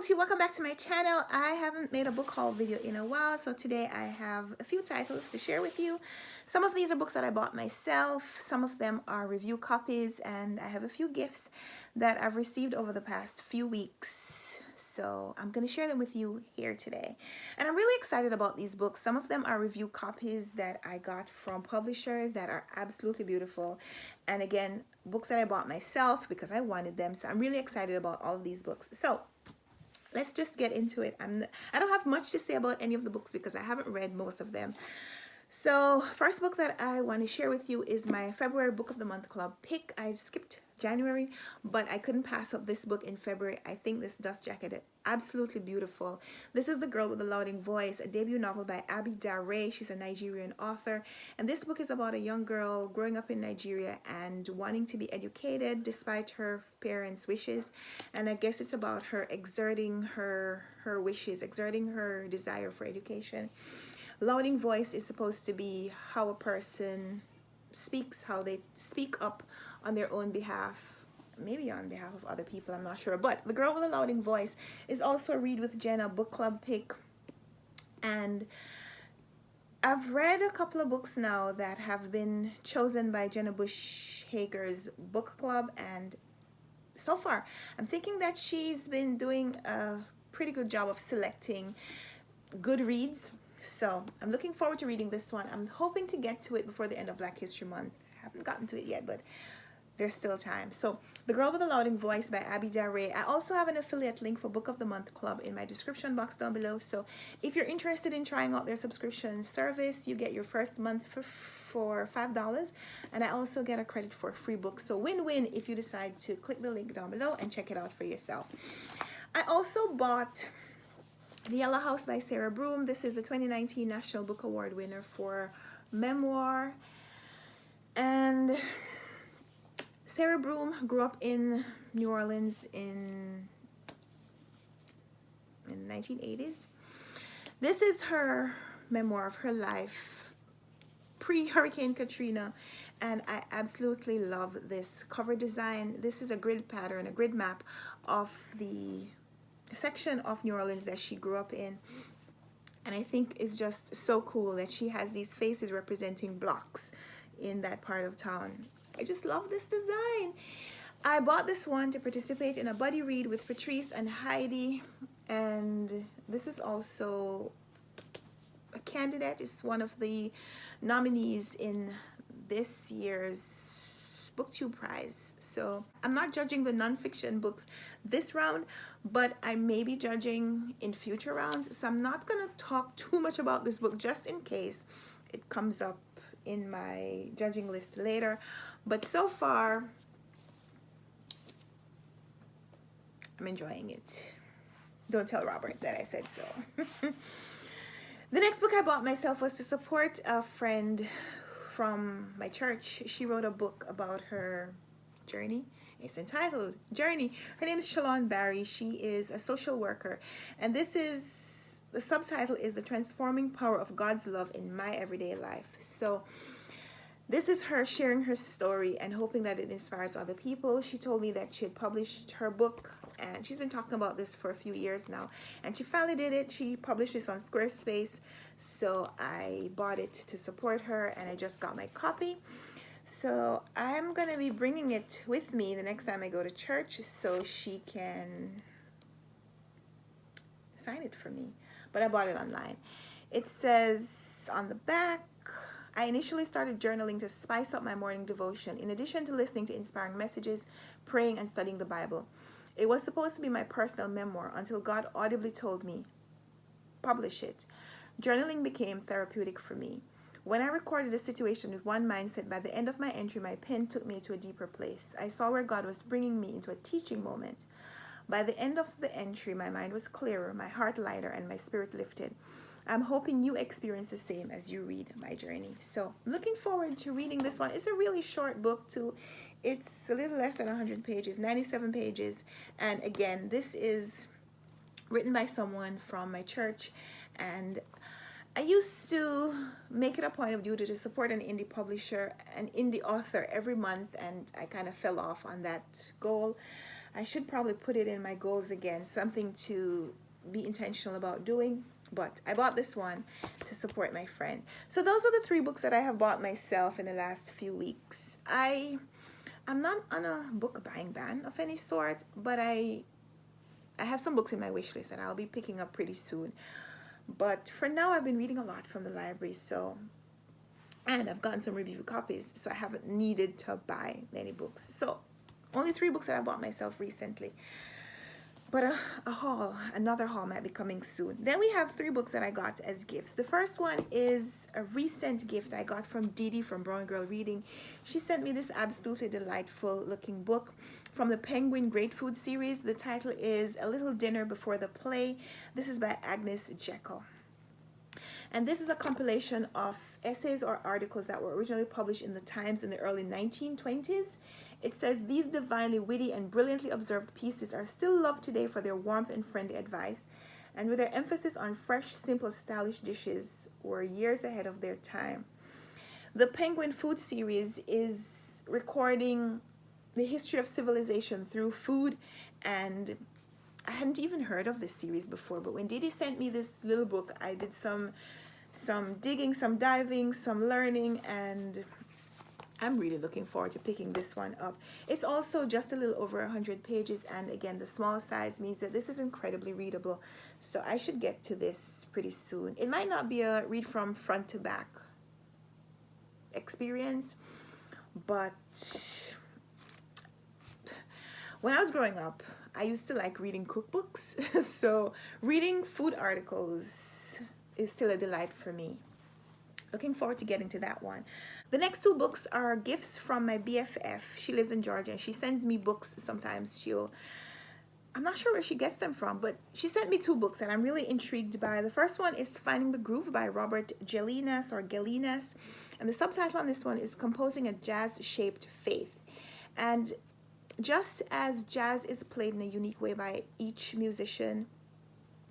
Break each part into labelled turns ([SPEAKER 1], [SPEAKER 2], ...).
[SPEAKER 1] booksy, welcome back to my channel. I haven't made a book haul video in a while, so today I have a few titles to share with you. Some of these are books that I bought myself, some of them are review copies, and I have a few gifts that I've received over the past few weeks. So I'm going to share them with you here today. And I'm really excited about these books. Some of them are review copies that I got from publishers that are absolutely beautiful. And again, books that I bought myself because I wanted them. So I'm really excited about all of these books. So let's just get into it. I don't have much to say about any of the books because I haven't read most of them. So first book that I want to share with you is my February Book of the Month Club pick. I skipped January, but I couldn't pass up this book in February. I think this dust jacket is absolutely beautiful. This is The Girl with the Louding Voice, a debut novel by Abi Dare. She's a Nigerian author, and this book is about a young girl growing up in Nigeria and wanting to be educated despite her parents' wishes. And I guess it's about her exerting her wishes, exerting her desire for education. Louding voice is supposed to be how a person speaks, how they speak up on their own behalf, maybe on behalf of other people, I'm not sure. But The Girl with a Louding Voice is also a Read with Jenna book club pick. And I've read a couple of books now that have been chosen by Jenna Bush Hager's book club, and so far I'm thinking that she's been doing a pretty good job of selecting good reads. So I'm looking forward to reading this one. I'm hoping to get to it before the end of Black History Month. I haven't gotten to it yet, but there's still time. So The Girl with a Louding Voice by Abi Dare. I also have an affiliate link for Book of the Month Club in my description box down below. So if you're interested in trying out their subscription service, you get your first month for $5, and I also get a credit for a free book. So win-win if you decide to click the link down below and check it out for yourself. I also bought The Yellow House by Sarah Broom. This is a 2019 National Book Award winner for memoir. And Sarah Broom grew up in New Orleans in the 1980s. This is her memoir of her life pre-Hurricane Katrina, and I absolutely love this cover design. This is a grid pattern, a grid map of the section of New Orleans that she grew up in, and I think it's just so cool that she has these faces representing blocks in that part of town. I just love this design. I bought this one to participate in a buddy read with Patrice and Heidi, and this is also a candidate. It's one of the nominees in this year's BookTube prize. So I'm not judging the nonfiction books this round, but I may be judging in future rounds. So I'm not gonna talk too much about this book just in case it comes up in my judging list later. But so far, I'm enjoying it. Don't tell Robert that I said so. The next book I bought myself was to support a friend from my church. She wrote a book about her journey. It's entitled Journey. Her name is Shalon Barry. She is a social worker, and this is, the subtitle is The Transforming Power of God's Love in My Everyday Life. So this is her sharing her story and hoping that it inspires other people. She told me that she had published her book, and she's been talking about this for a few years now, and she finally did it. She published this on Squarespace, so I bought it to support her, and I just got my copy. So I'm gonna be bringing it with me the next time I go to church so she can sign it for me, but I bought it online. It says on the back, I initially started journaling to spice up my morning devotion, in addition to listening to inspiring messages, praying, and studying the Bible. It was supposed to be my personal memoir until God audibly told me, publish it. Journaling became therapeutic for me. When I recorded a situation with one mindset, by the end of my entry, my pen took me to a deeper place. I saw where God was bringing me into a teaching moment. By the end of the entry, my mind was clearer, my heart lighter, and my spirit lifted. I'm hoping you experience the same as you read my journey. So I'm looking forward to reading this one. It's a really short book too. It's a little less than 100 pages, 97 pages. And again, this is written by someone from my church. And I used to make it a point of duty to support an indie publisher, an indie author every month, and I kind of fell off on that goal. I should probably put it in my goals again, something to be intentional about doing. But I bought this one to support my friend. So those are the 3 books that I have bought myself in the last few weeks. I'm not on a book buying ban of any sort, but I have some books in my wish list that I'll be picking up pretty soon. But for now, I've been reading a lot from the library, and I've gotten some review copies, so I haven't needed to buy many books. So only 3 books that I bought myself recently. But another haul might be coming soon. Then we have 3 books that I got as gifts. The first one is a recent gift I got from Didi from Brown Girl Reading. She sent me this absolutely delightful looking book from the Penguin Great Food series. The title is A Little Dinner Before the Play. This is by Agnes Jekyll. And this is a compilation of essays or articles that were originally published in the Times in the early 1920s. It says, these divinely witty and brilliantly observed pieces are still loved today for their warmth and friendly advice, and with their emphasis on fresh, simple, stylish dishes, were years ahead of their time. The Penguin Food series is recording the history of civilization through food, and I hadn't even heard of this series before, but when Didi sent me this little book, I did some digging, some diving, some learning, and I'm really looking forward to picking this one up. It's also just a little over 100 pages, and again, the small size means that this is incredibly readable, so I should get to this pretty soon. It might not be a read from front to back experience, but when I was growing up, I used to like reading cookbooks, so reading food articles is still a delight for me. Looking forward to getting to that one. The next 2 books are gifts from my BFF. She lives in Georgia. She sends me books sometimes. I'm not sure where she gets them from, but she sent me 2 books that I'm really intrigued by. The first one is Finding the Groove by Robert Gelinas, and the subtitle on this one is Composing a Jazz-Shaped Faith. And just as jazz is played in a unique way by each musician,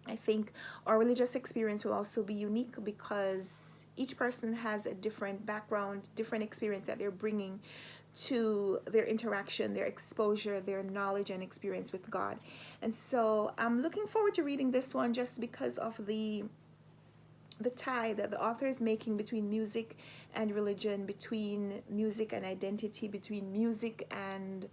[SPEAKER 1] I think our religious experience will also be unique because each person has a different background, different experience that they're bringing to their interaction, their exposure, their knowledge and experience with God. And so I'm looking forward to reading this one just because of the tie that the author is making between music and religion, between music and identity, between music and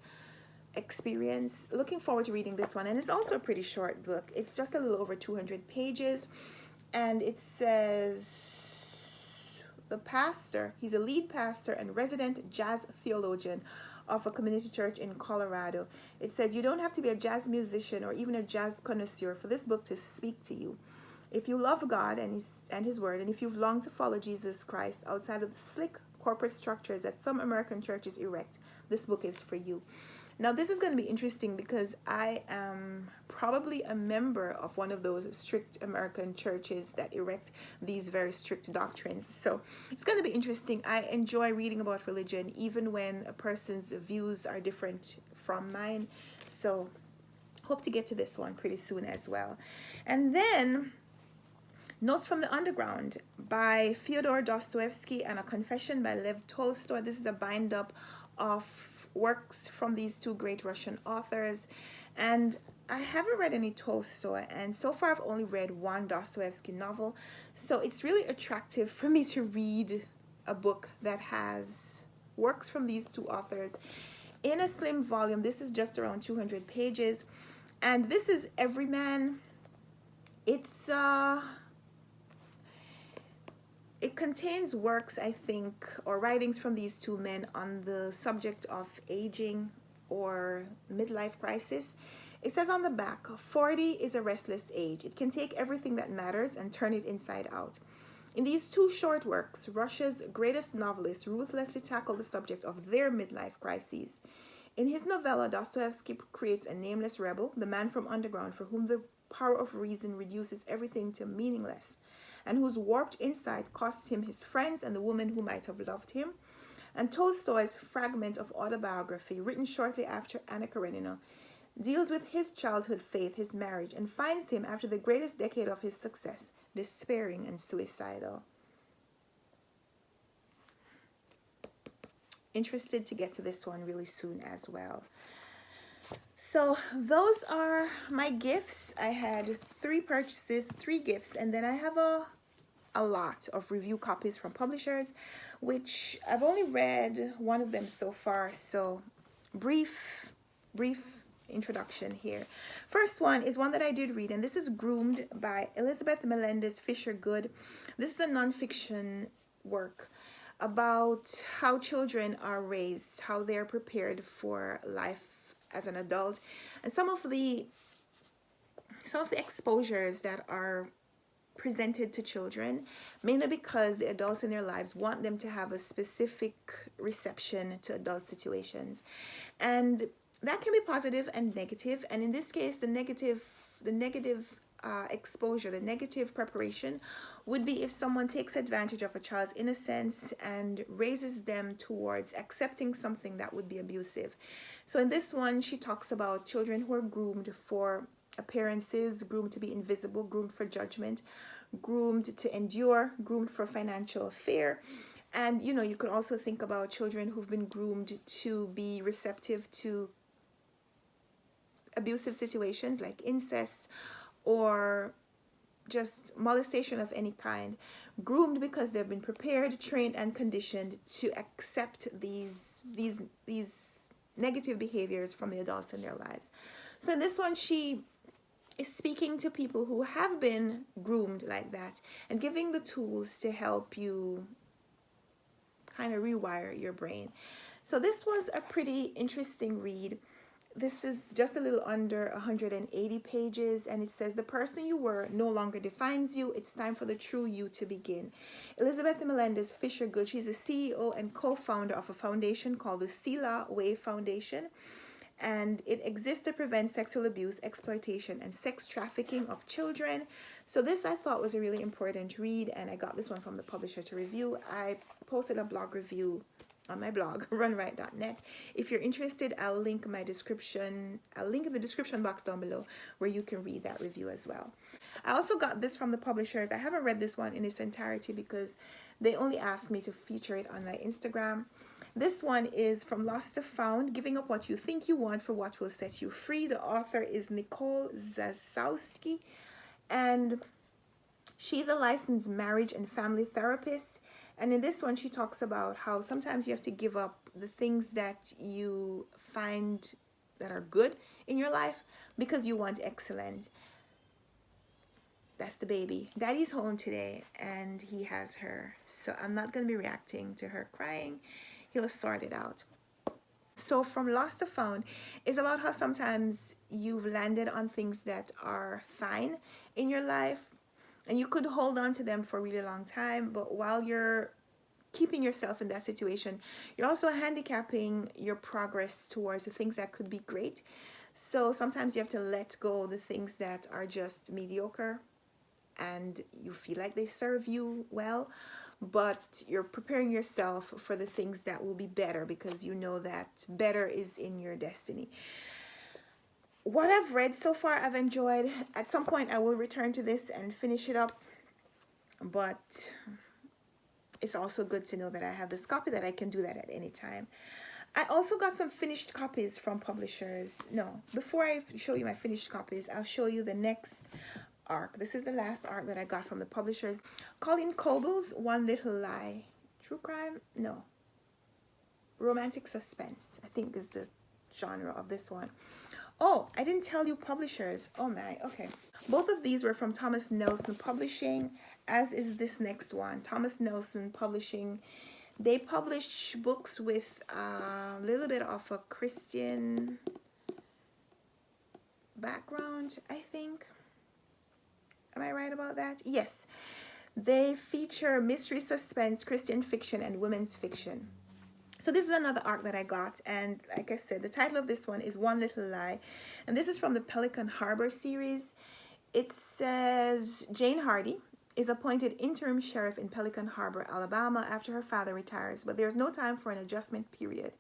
[SPEAKER 1] experience. Looking forward to reading this one, and it's also a pretty short book. It's just a little over 200 pages, and it says the pastor, he's a lead pastor and resident jazz theologian of a community church in Colorado. It says, you don't have to be a jazz musician or even a jazz connoisseur for this book to speak to you. If you love God and his word, and if you've longed to follow Jesus Christ outside of the slick corporate structures that some American churches erect, this book is for you. Now, this is going to be interesting because I am probably a member of one of those strict American churches that erect these very strict doctrines. So it's going to be interesting. I enjoy reading about religion, even when a person's views are different from mine. So hope to get to this one pretty soon as well. And then Notes from the Underground by Fyodor Dostoevsky and A Confession by Lev Tolstoy. This is a bind-up of works from these 2 great Russian authors, and I haven't read any Tolstoy, and so far I've only read 1 Dostoevsky novel, so it's really attractive for me to read a book that has works from these 2 authors in a slim volume. This is just around 200 pages, and this is Everyman. It contains works, I think, or writings from these 2 men on the subject of aging or midlife crisis. It says on the back, 40 is a restless age. It can take everything that matters and turn it inside out. In these 2 short works, Russia's greatest novelists ruthlessly tackle the subject of their midlife crises. In his novella, Dostoevsky creates a nameless rebel, the man from underground for whom the power of reason reduces everything to meaningless, and whose warped insight costs him his friends and the woman who might have loved him. And Tolstoy's fragment of autobiography, written shortly after Anna Karenina, deals with his childhood faith, his marriage, and finds him, after the greatest decade of his success, despairing and suicidal. Interested to get to this one really soon as well. So those are my gifts. I had 3 purchases, 3 gifts, and then I have a lot of review copies from publishers, which I've only read one of them so far. So brief introduction here. First one is one that I did read, and this is Groomed by Elizabeth Melendez Fisher Good. This is a nonfiction work about how children are raised, how they're prepared for life as an adult, and some of the exposures that are presented to children, mainly because the adults in their lives want them to have a specific reception to adult situations. And that can be positive and negative. And in this case, the negative exposure, the negative preparation would be if someone takes advantage of a child's innocence and raises them towards accepting something that would be abusive. So in this one, she talks about children who are groomed for appearances, groomed to be invisible, groomed for judgment, groomed to endure, groomed for financial fear. And you could also think about children who've been groomed to be receptive to abusive situations like incest or just molestation of any kind, groomed because they've been prepared, trained, and conditioned to accept these negative behaviors from the adults in their lives. So in this one, she is speaking to people who have been groomed like that and giving the tools to help you kind of rewire your brain. So this was a pretty interesting read. This is just a little under 180 pages, and it says, "The person you were no longer defines you. It's time for the true you to begin." Elizabeth Melendez Fisher Good, she's a CEO and co-founder of a foundation called the Sela Way Foundation, and it exists to prevent sexual abuse, exploitation, and sex trafficking of children. So this I thought was a really important read, and I got this one from the publisher to review. I posted a blog review on my blog, runwright.net. If you're interested, I'll link in the description box down below where you can read that review as well. I also got this from the publishers. I haven't read this one in its entirety because they only asked me to feature it on my Instagram. This one is From Lost to Found, Giving Up What You Think You Want for What Will Set You Free. The author is Nicole Zasowski, and she's a licensed marriage and family therapist. And in this one, she talks about how sometimes you have to give up the things that you find that are good in your life because you want excellent. That's the baby. Daddy's home today and he has her. So I'm not going to be reacting to her crying. He'll sort it out. So From Lost to Found is about how sometimes you've landed on things that are fine in your life, and you could hold on to them for a really long time, but while you're keeping yourself in that situation, you're also handicapping your progress towards the things that could be great. So sometimes you have to let go of the things that are just mediocre and you feel like they serve you well, but you're preparing yourself for the things that will be better because you know that better is in your destiny. What I've read so far, I've enjoyed. At some point, I will return to this and finish it up. But it's also good to know that I have this copy, that I can do that at any time. I also got some finished copies from publishers. No, before I show you my finished copies, I'll show you the next arc. This is the last arc that I got from the publishers. Colleen Coble's One Little Lie. True crime? No. Romantic suspense, I think, is the genre of this one. Oh, I didn't tell you publishers. Oh my, okay. Both of these were from Thomas Nelson Publishing, as is this next one. Thomas Nelson Publishing. They publish books with a little bit of a Christian background, I think. Am I right about that? Yes. They feature mystery, suspense, Christian fiction, and women's fiction. So this is another arc that I got, and like I said, the title of this one is One Little Lie, and this is from the Pelican Harbor series. It says Jane Hardy is appointed interim sheriff in Pelican Harbor, Alabama, after her father retires, but there's no time for an adjustment period.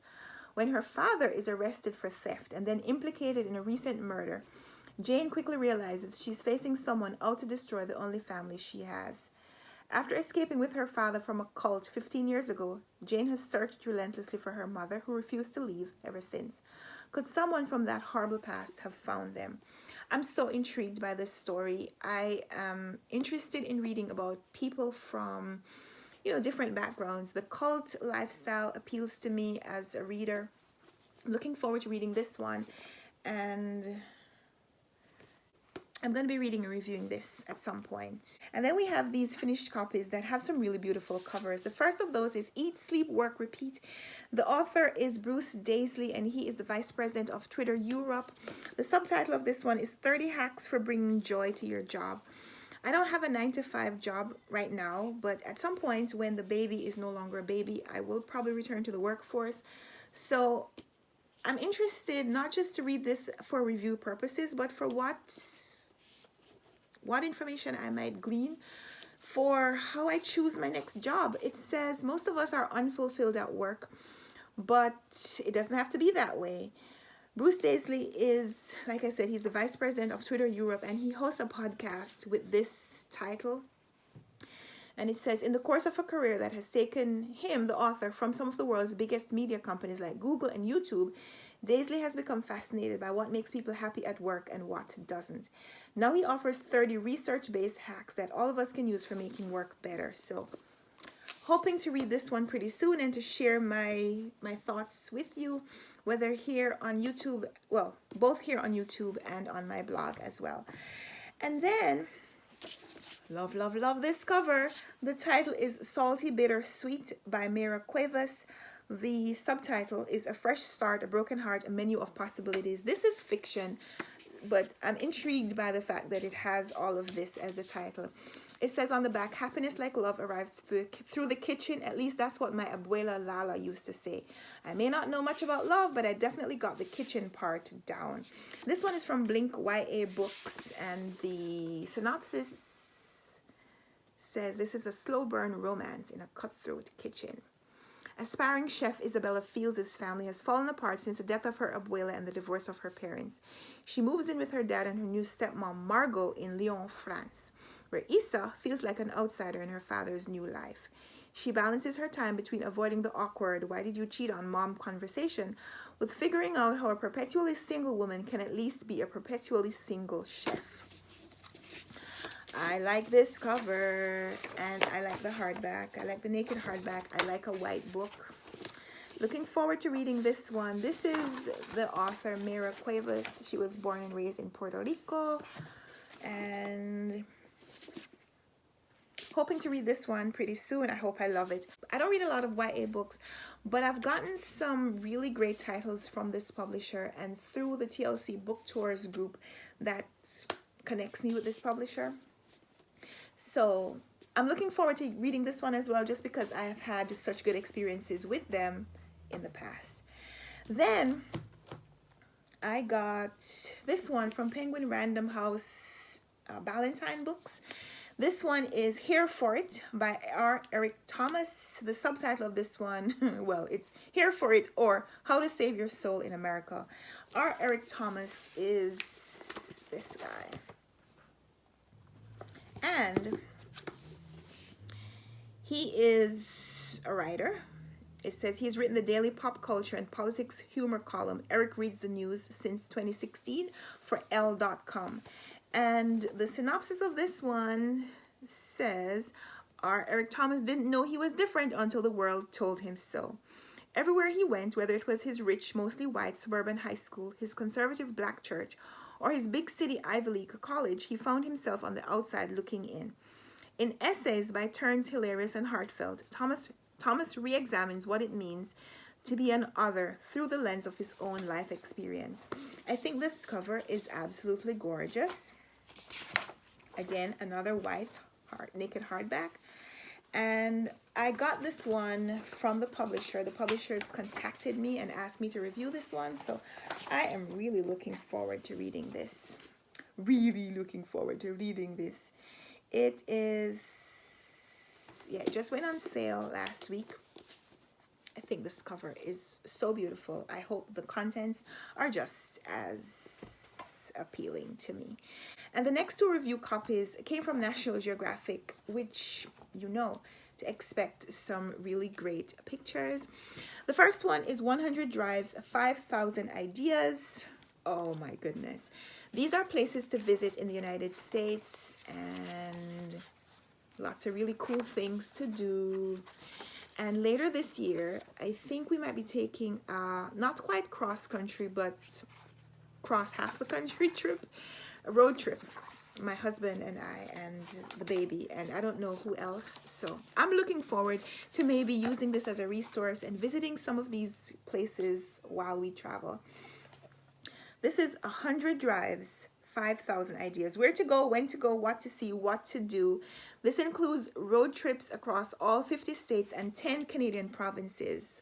[SPEAKER 1] When her father is arrested for theft and then implicated in a recent murder, Jane quickly realizes she's facing someone out to destroy the only family she has. After escaping with her father from a cult 15 years ago, Jane has searched relentlessly for her mother, who refused to leave ever since. Could someone from that horrible past have found them? I'm so intrigued by this story. I am interested in reading about people from, different backgrounds. The cult lifestyle appeals to me as a reader. I'm looking forward to reading this one, and I'm going to be reading and reviewing this at some point. And then we have these finished copies that have some really beautiful covers. The first of those is Eat, Sleep, Work, Repeat. The author is Bruce Daisley, and he is the vice president of Twitter Europe. The subtitle of this one is 30 Hacks for Bringing Joy to Your Job. I don't have a 9-to-5 job right now, but at some point when the baby is no longer a baby, I will probably return to the workforce. So I'm interested not just to read this for review purposes, but for what information I might glean for how I choose my next job. It says most of us are unfulfilled at work, but it doesn't have to be that way. Bruce Daisley is, like I said, he's the vice president of Twitter Europe, and he hosts a podcast with this title. And it says, in the course of a career that has taken him, the author, from some of the world's biggest media companies like Google and YouTube, Daisley has become fascinated by what makes people happy at work and what doesn't. Now he offers 30 research-based hacks that all of us can use for making work better. So, hoping to read this one pretty soon and to share my thoughts with you, whether here on YouTube, well, both here on YouTube and on my blog as well. And then, love, love, love this cover. The title is Salty Bitter Sweet by Mira Cuevas. The subtitle is A Fresh Start, A Broken Heart, A Menu of Possibilities. This is fiction, but I'm intrigued by the fact that it has all of this as a title. It says on the back, happiness like love arrives through the kitchen. At least that's what my abuela Lala used to say. I may not know much about love, but I definitely got the kitchen part down. This one is from Blink YA Books, and the synopsis says this is a slow burn romance in a cutthroat kitchen. Aspiring chef Isabella Fields' family has fallen apart since the death of her abuela and the divorce of her parents. She moves in with her dad and her new stepmom Margot in Lyon, France, where Issa feels like an outsider in her father's new life. She balances her time between avoiding the awkward "why did you cheat on mom" conversation with figuring out how a perpetually single woman can at least be a perpetually single chef. I like this cover, and I like the hardback. I like the naked hardback. I like a white book. Looking forward to reading this one. This is the author, Mira Cuevas. She was born and raised in Puerto Rico, and hoping to read this one pretty soon. I hope I love it. I don't read a lot of YA books, but I've gotten some really great titles from this publisher, and through the TLC Book Tours group that connects me with this publisher. So I'm looking forward to reading this one as well, just because I have had such good experiences with them in the past. Then I got this one from Penguin Random House Ballantine Books. This one is Here For It by R. Eric Thomas. The subtitle of this one, well, it's Here For It, or How to Save Your Soul in America. R. Eric Thomas is this guy. And he is a writer. It says he's written the daily pop culture and politics humor column, Eric Reads the News, since 2016 for Elle.com. And the synopsis of this one says, R. Eric Thomas didn't know he was different until the world told him so. Everywhere he went, whether it was his rich, mostly white suburban high school, his conservative black church, or his big city Ivy League college, he found himself on the outside looking in. In essays by turns hilarious and heartfelt, Thomas re-examines what it means to be an other through the lens of his own life experience. I think this cover is absolutely gorgeous. Again, another white naked hardback. And I got this one from the publisher. The publishers contacted me and asked me to review this one. So I am really looking forward to reading this. Really looking forward to reading this. It is, it just went on sale last week. I think this cover is so beautiful. I hope the contents are just as appealing to me. And the next two review copies came from National Geographic, which, to expect some really great pictures. The first one is 100 Drives, 5,000 Ideas. Oh my goodness. These are places to visit in the United States and lots of really cool things to do. And later this year, I think we might be taking a not quite cross country, but cross half the country trip, a road trip. My husband and I and the baby, and I don't know who else. So I'm looking forward to maybe using this as a resource and visiting some of these places while we travel. This is 100 Drives, 5,000 Ideas. Where to go, when to go, what to see, what to do. This includes road trips across all 50 states and 10 Canadian provinces.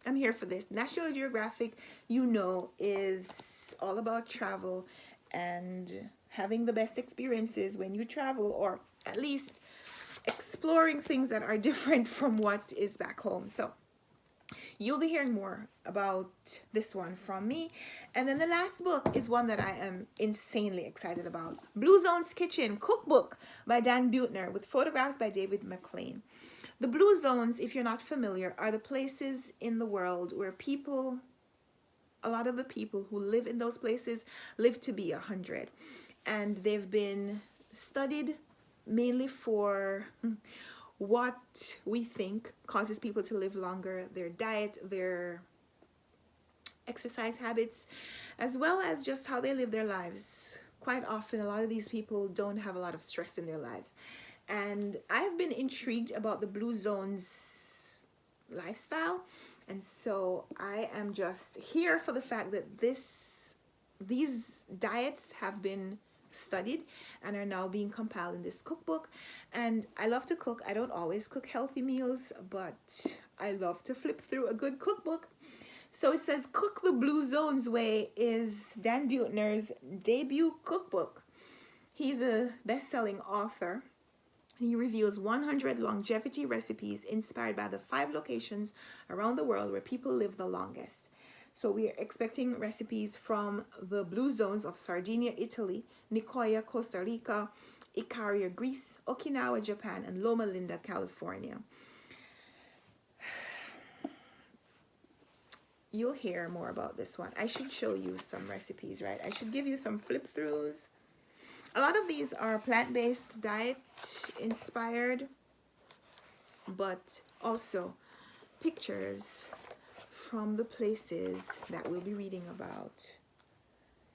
[SPEAKER 1] I'm here for this. National Geographic, you know, is all about travel and having the best experiences when you travel, or at least exploring things that are different from what is back home. So you'll be hearing more about this one from me. And then the last book is one that I am insanely excited about. Blue Zone's Kitchen Cookbook by Dan Buettner with photographs by David McLean. The Blue Zones, if you're not familiar, are the places in the world where people, a lot of the people who live in those places live to be 100. And they've been studied mainly for what we think causes people to live longer, their diet, their exercise habits, as well as just how they live their lives. Quite often, a lot of these people don't have a lot of stress in their lives. And I've been intrigued about the Blue Zones lifestyle. And so I am just here for the fact that these diets have been studied and are now being compiled in this cookbook. And I love to cook. I don't always cook healthy meals, but I love to flip through a good cookbook. So it says Cook the Blue Zones Way is Dan Buettner's debut cookbook. He's a best-selling author. He reveals 100 longevity recipes inspired by the 5 locations around the world where people live the longest. So we are expecting recipes from the Blue Zones of Sardinia, Italy, Nicoya, Costa Rica, Ikaria, Greece, Okinawa, Japan, and Loma Linda, California. You'll hear more about this one. I should show you some recipes, right? I should give you some flip-throughs. A lot of these are plant-based diet inspired, but also pictures from the places that we'll be reading about.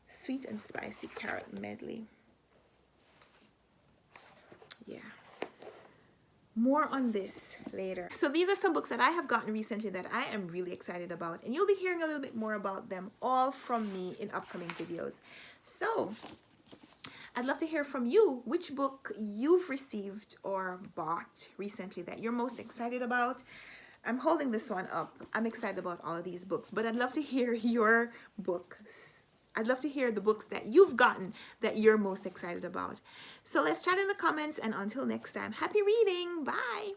[SPEAKER 1] Sweet and spicy carrot medley. Yeah. More on this later. So these are some books that I have gotten recently that I am really excited about, and you'll be hearing a little bit more about them all from me in upcoming videos. So I'd love to hear from you which book you've received or bought recently that you're most excited about. I'm holding this one up. I'm excited about all of these books, but I'd love to hear your books. I'd love to hear the books that you've gotten that you're most excited about. So let's chat in the comments, and until next time, happy reading. Bye.